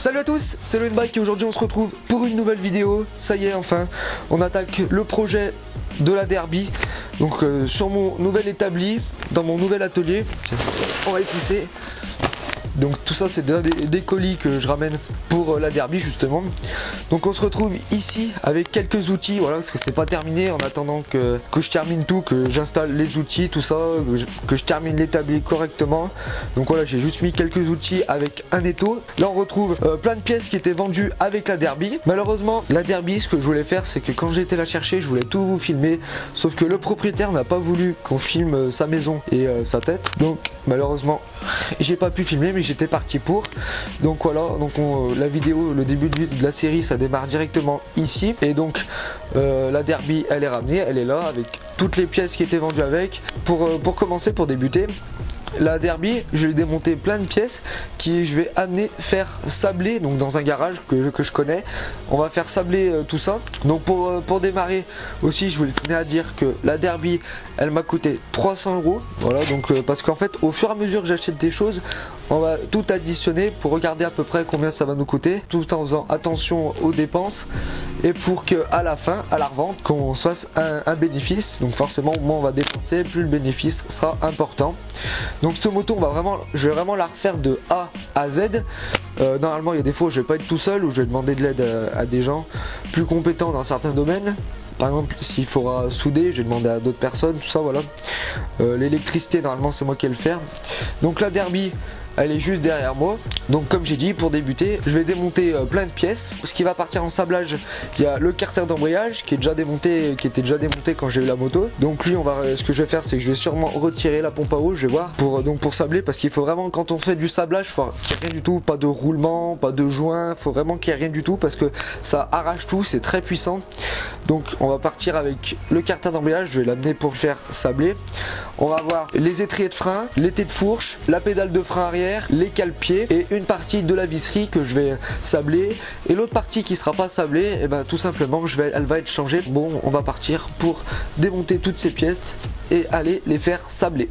Salut à tous, c'est Loinbike et aujourd'hui on se retrouve pour une nouvelle vidéo. Ça y est, enfin, on attaque le projet de la Derby. Donc sur mon nouvel établi, dans mon nouvel atelier, on va y pousser. Donc tout ça c'est des colis que je ramène pour la Derby justement. Donc on se retrouve ici avec quelques outils, voilà, parce que c'est pas terminé, en attendant que je termine tout, que j'installe les outils, tout ça, que je termine l'établi correctement. Donc voilà, j'ai juste mis quelques outils avec un étau. Là on retrouve plein de pièces qui étaient vendues avec la Derby. Malheureusement la Derby, ce que je voulais faire, c'est que quand j'ai été la chercher, je voulais tout vous filmer, sauf que le propriétaire n'a pas voulu qu'on filme sa maison et sa tête. Donc malheureusement j'ai pas pu filmer, mais j'étais parti pour. Donc voilà, donc la vidéo, le début de la série, ça démarre directement ici. Et donc la Derby, elle est ramenée, elle est là avec toutes les pièces qui étaient vendues avec. Pour commencer, pour débuter, la Derby, je vais démonter plein de pièces qui je vais amener faire sabler, donc dans un garage que je connais. On va faire sabler tout ça. Donc pour démarrer aussi, je voulais tenir à dire que la Derby, elle m'a coûté 300 €. Voilà, donc parce qu'en fait au fur et à mesure que j'achète des choses, on va tout additionner pour regarder à peu près combien ça va nous coûter, tout en faisant attention aux dépenses et pour que à la fin, à la revente, qu'on se fasse un bénéfice. Donc forcément, moins on va dépenser, plus le bénéfice sera important. Donc cette moto, je vais vraiment la refaire de A à Z. Normalement, il y a des fois où je vais pas être tout seul, où je vais demander de l'aide à des gens plus compétents dans certains domaines. Par exemple, s'il faudra souder, je vais demander à d'autres personnes, tout ça, voilà. L'électricité, normalement, c'est moi qui vais le faire. Donc la Derby, elle est juste derrière moi. Donc comme j'ai dit, pour débuter, je vais démonter plein de pièces. Ce qui va partir en sablage, il y a le carter d'embrayage qui est déjà démonté, qui était déjà démonté quand j'ai eu la moto. Donc lui, ce que je vais faire, c'est que je vais sûrement retirer la pompe à eau, je vais voir, pour sabler, parce qu'il faut vraiment, quand on fait du sablage, faut qu'il n'y ait rien du tout, pas de roulement, pas de joint, faut vraiment qu'il n'y ait rien du tout, parce que ça arrache tout, c'est très puissant. Donc on va partir avec le carter d'embrayage, je vais l'amener pour le faire sabler. On va avoir les étriers de frein, l'étai de fourche, la pédale de frein arrière, les cale-pieds et une partie de la visserie que je vais sabler. Et l'autre partie qui sera pas sablée, et ben tout simplement elle va être changée. Bon, on va partir pour démonter toutes ces pièces et aller les faire sabler.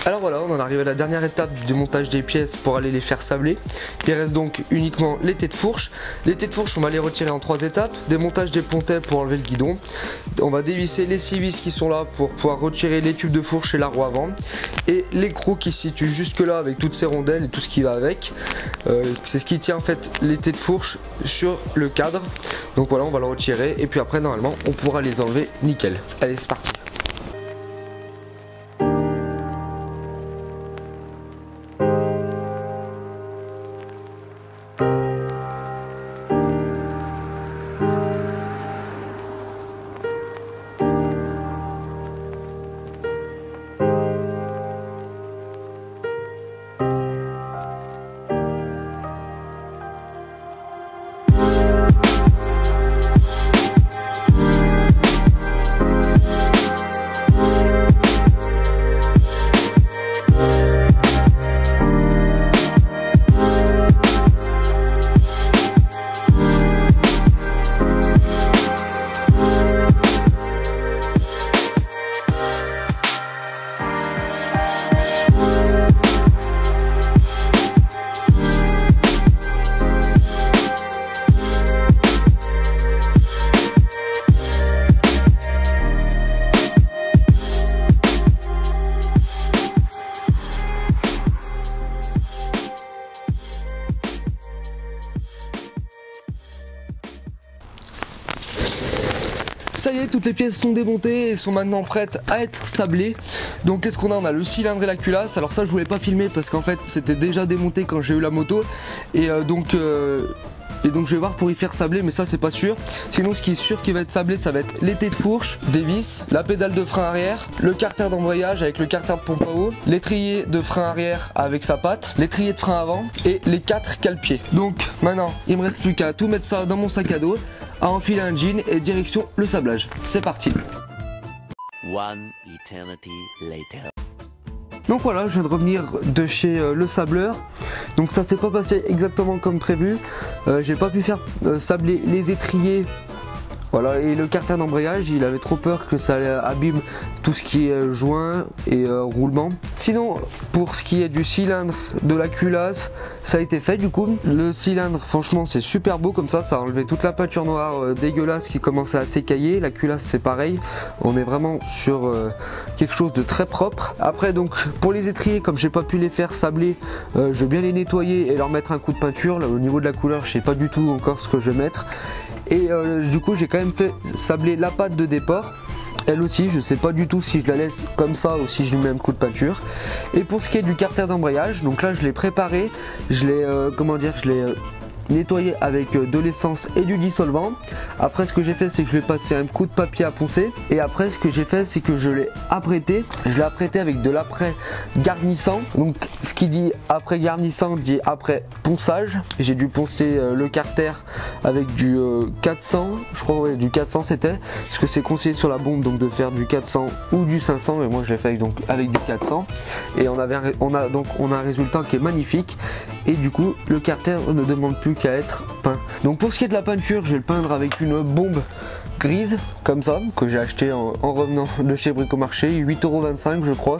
Alors voilà, on en arrive à la dernière étape du montage des pièces pour aller les faire sabler. Il reste donc uniquement les têtes fourches. Les têtes fourches, on va les retirer en 3 étapes. Démontage des pontets pour enlever le guidon. On va dévisser les 6 vis qui sont là pour pouvoir retirer les tubes de fourche et la roue avant. Et l'écrou qui se situe jusque là avec toutes ces rondelles et tout ce qui va avec. C'est ce qui tient en fait les têtes fourches sur le cadre. Donc voilà, on va le retirer et puis après normalement on pourra les enlever nickel. Allez, c'est parti. Ça y est, toutes les pièces sont démontées et sont maintenant prêtes à être sablées. Donc qu'est-ce qu'on a? On a le cylindre et la culasse. Alors ça je voulais pas filmer parce qu'en fait c'était déjà démonté quand j'ai eu la moto. Et donc je vais voir pour y faire sabler, mais ça c'est pas sûr. Sinon ce qui est sûr qui va être sablé, ça va être les têtes de fourche, des vis, la pédale de frein arrière, le carter d'embrayage avec le carter de pompe à eau, l'étrier de frein arrière avec sa patte, l'étrier de frein avant et les 4 cale-pieds. Donc maintenant il me reste plus qu'à tout mettre ça dans mon sac à dos, à enfiler un jean et direction le sablage. C'est parti. One eternity later. Donc voilà, je viens de revenir de chez le sableur. Donc ça s'est pas passé exactement comme prévu. J'ai pas pu faire sabler les étriers. Voilà, et le carter d'embrayage, il avait trop peur que ça abîme tout ce qui est joint et roulement. Sinon, pour ce qui est du cylindre de la culasse, ça a été fait du coup. Le cylindre, franchement, c'est super beau comme ça a enlevé toute la peinture noire dégueulasse qui commençait à s'écailler. La culasse, c'est pareil. On est vraiment sur quelque chose de très propre. Après, donc, pour les étriers, comme j'ai pas pu les faire sabler, je vais bien les nettoyer et leur mettre un coup de peinture. Là, au niveau de la couleur, je sais pas du tout encore ce que je vais mettre. Et du coup j'ai quand même fait sabler la patte de départ. Elle aussi je sais pas du tout si je la laisse comme ça ou si je lui mets un coup de peinture. Et pour ce qui est du carter d'embrayage, donc là je l'ai préparé, je l'ai nettoyé avec de l'essence et du dissolvant. Après ce que j'ai fait c'est que je vais passer un coup de papier à poncer. Et après ce que j'ai fait c'est que je l'ai apprêté. Je l'ai apprêté avec de l'après garnissant. Donc ce qui dit après garnissant dit après ponçage. J'ai dû poncer le carter avec du 400. Je crois ouais, du 400 c'était. Parce que c'est conseillé sur la bombe donc de faire du 400 ou du 500. Et moi je l'ai fait avec du 400. Et on a un résultat qui est magnifique. Et du coup le carter ne demande plus qu'à être peint. Donc pour ce qui est de la peinture, je vais le peindre avec une bombe grise comme ça que j'ai acheté en revenant de chez Bricomarché, 8,25 € je crois.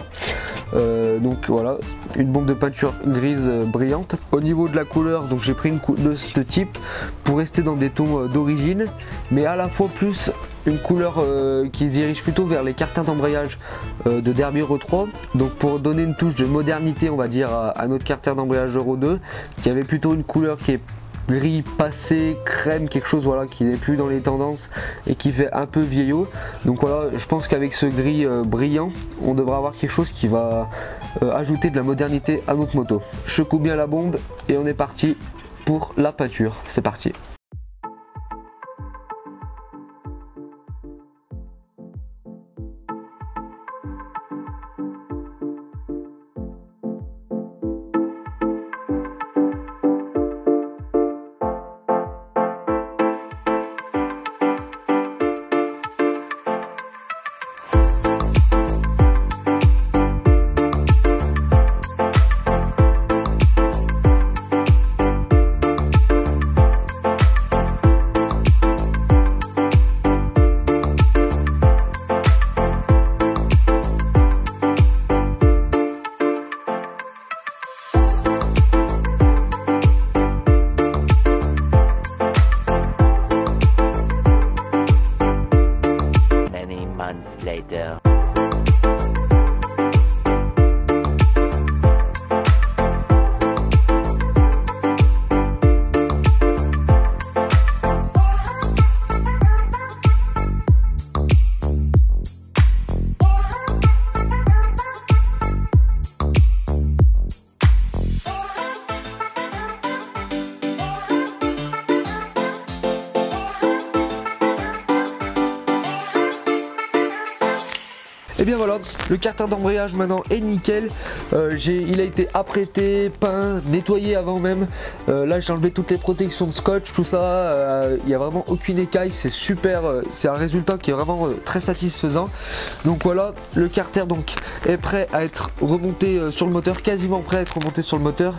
Donc voilà, une bombe de peinture grise brillante. Au niveau de la couleur, donc j'ai pris une de ce type pour rester dans des tons d'origine, mais à la fois plus une couleur qui se dirige plutôt vers les carters d'embrayage de Derby Euro 3. Donc pour donner une touche de modernité, on va dire, à notre carter d'embrayage Euro 2, qui avait plutôt une couleur qui est gris passé, crème, quelque chose voilà qui n'est plus dans les tendances et qui fait un peu vieillot. Donc voilà, je pense qu'avec ce gris brillant, on devra avoir quelque chose qui va ajouter de la modernité à notre moto. Je secoue bien la bombe et on est parti pour la peinture. C'est parti. bien voilà, le carter d'embrayage maintenant est nickel. Il a été apprêté, peint, nettoyé avant même. Là j'ai enlevé toutes les protections de scotch, tout ça. Il n'y a vraiment aucune écaille, c'est super. C'est un résultat qui est vraiment très satisfaisant. Donc voilà, le carter donc est prêt à être remonté sur le moteur, quasiment prêt à être remonté sur le moteur.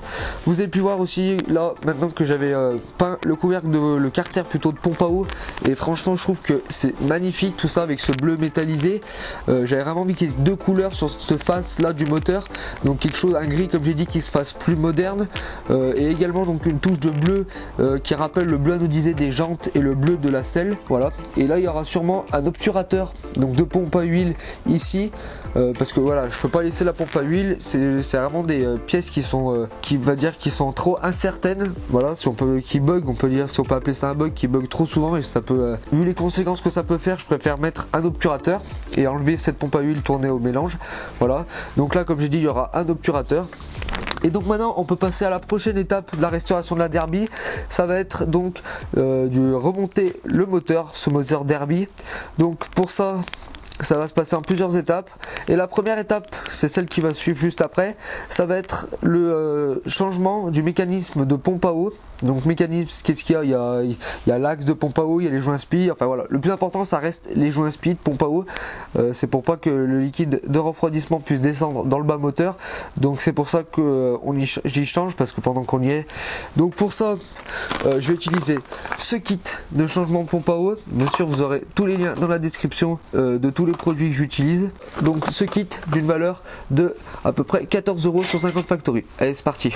Vous avez pu voir aussi là maintenant que j'avais peint le couvercle le carter plutôt de pompe à eau, et franchement je trouve que c'est magnifique tout ça avec ce bleu métallisé. J'avais vraiment envie qu'il y ait deux couleurs sur cette face là du moteur, donc quelque chose, un gris comme j'ai dit, qui se fasse plus moderne, et également donc une touche de bleu qui rappelle le bleu anodisé des jantes et le bleu de la selle. Voilà, et là il y aura sûrement un obturateur donc de pompe à huile ici, parce que voilà, je peux pas laisser la pompe à huile, c'est vraiment des pièces qui sont qui sont trop incertaines. Voilà, si on peut, qui bug, on peut dire, si on peut appeler ça un bug, qui bug trop souvent, et ça peut vu les conséquences que ça peut faire, je préfère mettre un obturateur et enlever cette pompe à huile tournée au mélange. Voilà, donc là comme j'ai dit il y aura un obturateur. Et donc maintenant on peut passer à la prochaine étape de la restauration de la Derby. Ça va être donc de remonter le moteur, ce moteur Derby. Donc pour ça va se passer en plusieurs étapes, et la première étape, c'est celle qui va suivre juste après. Ça va être le changement du mécanisme de pompe à eau. Donc mécanisme, qu'est-ce qu'il y a? Il y a l'axe de pompe à eau, il y a les joints spi, enfin voilà, le plus important ça reste les joints spi de pompe à eau. C'est pour pas que le liquide de refroidissement puisse descendre dans le bas moteur, donc c'est pour ça que j'y change, parce que pendant qu'on y est. Donc pour ça je vais utiliser ce kit de changement de pompe à eau. Bien sûr vous aurez tous les liens dans la description de tous les produits que j'utilise. Donc ce kit d'une valeur de à peu près 14 € sur 50 Factory. Allez, c'est parti.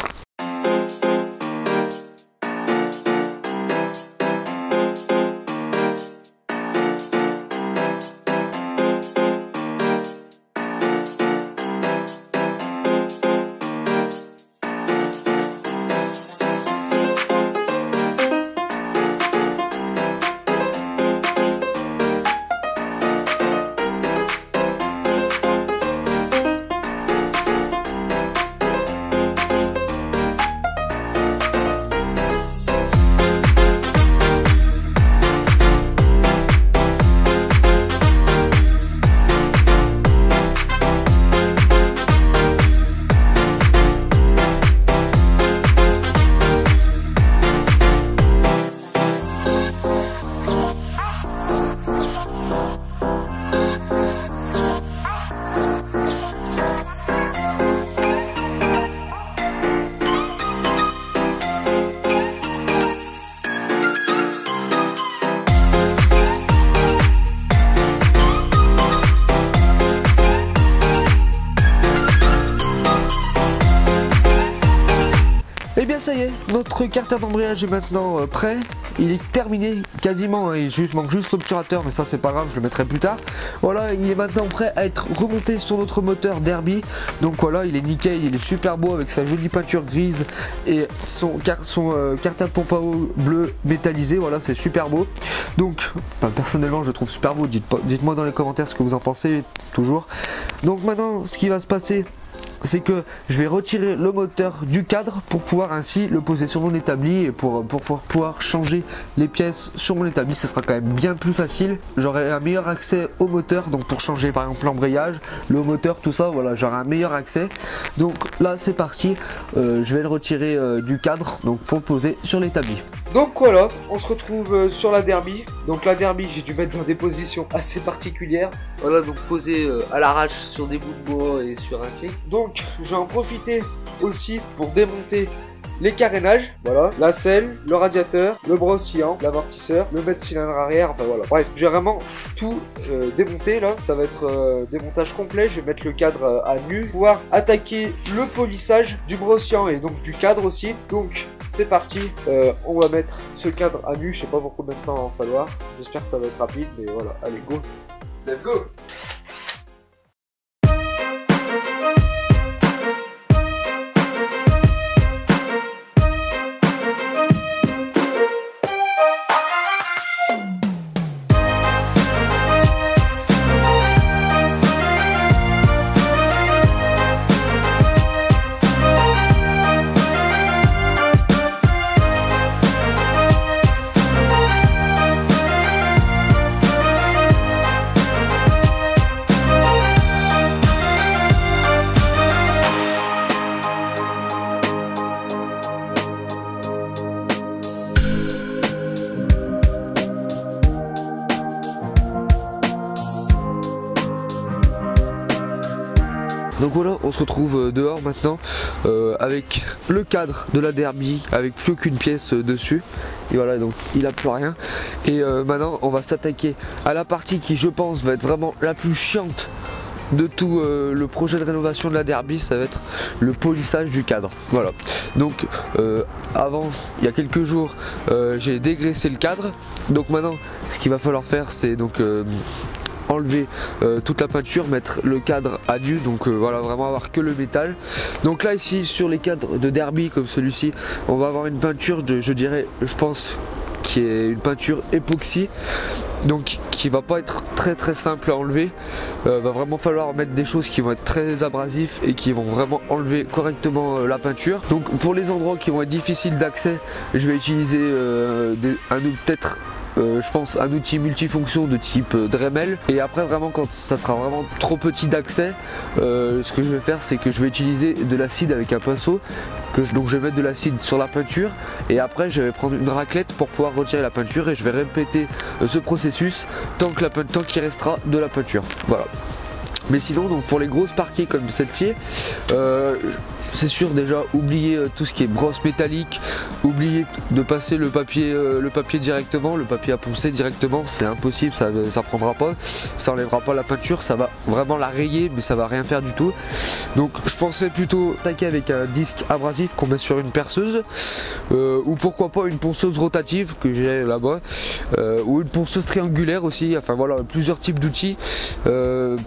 Et bien ça y est, notre carter d'embrayage est maintenant prêt. Il est terminé quasiment, hein. Il manque juste l'obturateur, mais ça c'est pas grave, je le mettrai plus tard. Voilà, il est maintenant prêt à être remonté sur notre moteur Derby. Donc voilà, il est nickel, il est super beau avec sa jolie peinture grise et son carter de pompe à eau bleu métallisé. Voilà, c'est super beau. Donc personnellement je le trouve super beau, dites-moi dans les commentaires ce que vous en pensez toujours. Donc maintenant ce qui va se passer, c'est que je vais retirer le moteur du cadre pour pouvoir ainsi le poser sur mon établi, et pour pouvoir changer les pièces sur mon établi, ce sera quand même bien plus facile. J'aurai un meilleur accès au moteur, donc pour changer par exemple l'embrayage, le moteur, tout ça, voilà, j'aurai un meilleur accès. Donc là c'est parti, je vais le retirer du cadre donc pour le poser sur l'établi. Donc voilà, on se retrouve sur la Derby. Donc la Derby, j'ai dû mettre dans des positions assez particulières. Voilà, donc posé à l'arrache sur des bouts de bois et sur un clic. Donc je vais en profiter aussi pour démonter les carénages, voilà, la selle, le radiateur, le bras oscillant, l'amortisseur, le mètre cylindre arrière, enfin voilà. Bref, je vais vraiment tout démonter là, ça va être démontage complet. Je vais mettre le cadre à nu, pouvoir attaquer le polissage du bras oscillant et donc du cadre aussi. Donc c'est parti, on va mettre ce cadre à nu, je sais pas pour combien de temps il va falloir, j'espère que ça va être rapide, mais voilà, allez go, let's go. Donc voilà, on se retrouve dehors maintenant avec le cadre de la Derby, avec plus aucune pièce dessus. Et voilà, donc il n'a plus rien. Et maintenant on va s'attaquer à la partie qui, je pense, va être vraiment la plus chiante de tout le projet de rénovation de la Derby. Ça va être le polissage du cadre. Voilà, donc avant, il y a quelques jours, j'ai dégraissé le cadre. Donc maintenant ce qu'il va falloir faire, c'est donc enlever toute la peinture, mettre le cadre à nu, donc voilà, vraiment avoir que le métal. Donc là ici sur les cadres de Derby comme celui-ci, on va avoir une peinture de, je dirais, je pense, qui est une peinture époxy, donc qui va pas être très simple à enlever. Va vraiment falloir mettre des choses qui vont être très abrasifs et qui vont vraiment enlever correctement la peinture. Donc pour les endroits qui vont être difficiles d'accès, je vais utiliser peut-être je pense un outil multifonction de type Dremel. Et après, vraiment, quand ça sera vraiment trop petit d'accès, ce que je vais faire, c'est que je vais utiliser de l'acide avec un pinceau. Donc je vais mettre de l'acide sur la peinture et après je vais prendre une raclette pour pouvoir retirer la peinture, et je vais répéter ce processus tant qu'il restera de la peinture. Voilà. Mais sinon, donc pour les grosses parties comme celle-ci, c'est sûr, déjà oubliez tout ce qui est brosse métallique, oubliez de passer le papier directement, le papier à poncer directement, c'est impossible, ça prendra pas, ça enlèvera pas la peinture, ça va vraiment la rayer, mais ça va rien faire du tout. Donc je pensais plutôt attaquer avec un disque abrasif qu'on met sur une perceuse, ou pourquoi pas une ponceuse rotative que j'ai là-bas, ou une ponceuse triangulaire aussi. Enfin voilà, plusieurs types d'outils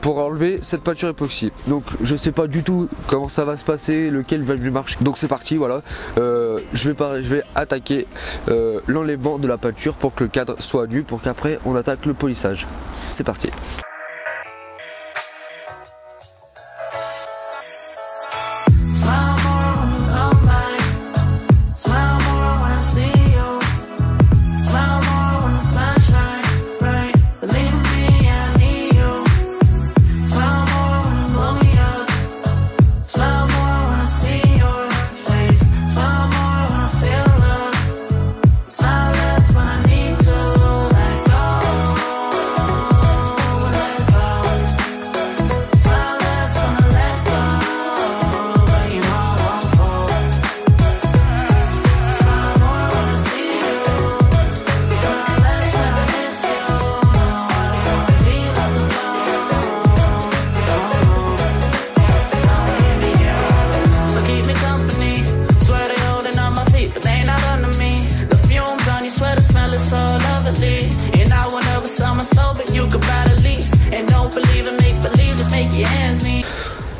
pour enlever cette peinture époxy. Donc je sais pas du tout comment ça va se passer, lequel va mieux marcher. Donc c'est parti, voilà. Je vais attaquer l'enlèvement de la peinture pour que le cadre soit nu, pour qu'après on attaque le polissage. C'est parti.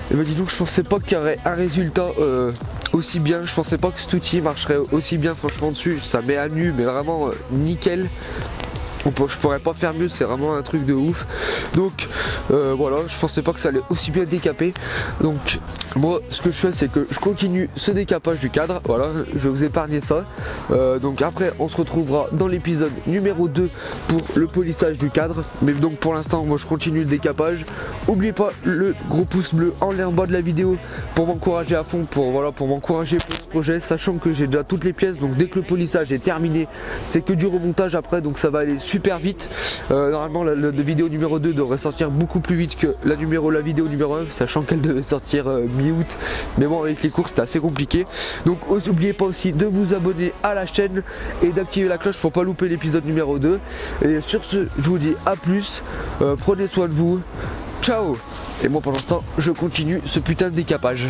Et bah dis donc, je pensais pas qu'il y aurait un résultat aussi bien, je pensais pas que cet outil marcherait aussi bien, franchement dessus, ça met à nu mais vraiment nickel. Je pourrais pas faire mieux, c'est vraiment un truc de ouf. Donc voilà, je pensais pas que ça allait aussi bien décaper. Donc moi ce que je fais, c'est que je continue ce décapage du cadre. Voilà, je vais vous épargner ça. Donc après on se retrouvera dans l'épisode numéro 2 pour le polissage du cadre. Mais donc pour l'instant moi je continue le décapage. N'oubliez pas le gros pouce bleu en lien en bas de la vidéo pour m'encourager à fond, pour m'encourager pour ce projet, sachant que j'ai déjà toutes les pièces. Donc dès que le polissage est terminé, c'est que du remontage après, donc ça va aller super vite. Normalement la vidéo numéro 2 devrait sortir beaucoup plus vite que la vidéo numéro 1, sachant qu'elle devait sortir mi-août, mais bon, avec les cours c'était assez compliqué. Donc n'oubliez pas aussi de vous abonner à la chaîne et d'activer la cloche pour pas louper l'épisode numéro 2. Et sur ce, je vous dis à plus, prenez soin de vous, ciao. Et moi pendant ce temps je continue ce putain de décapage.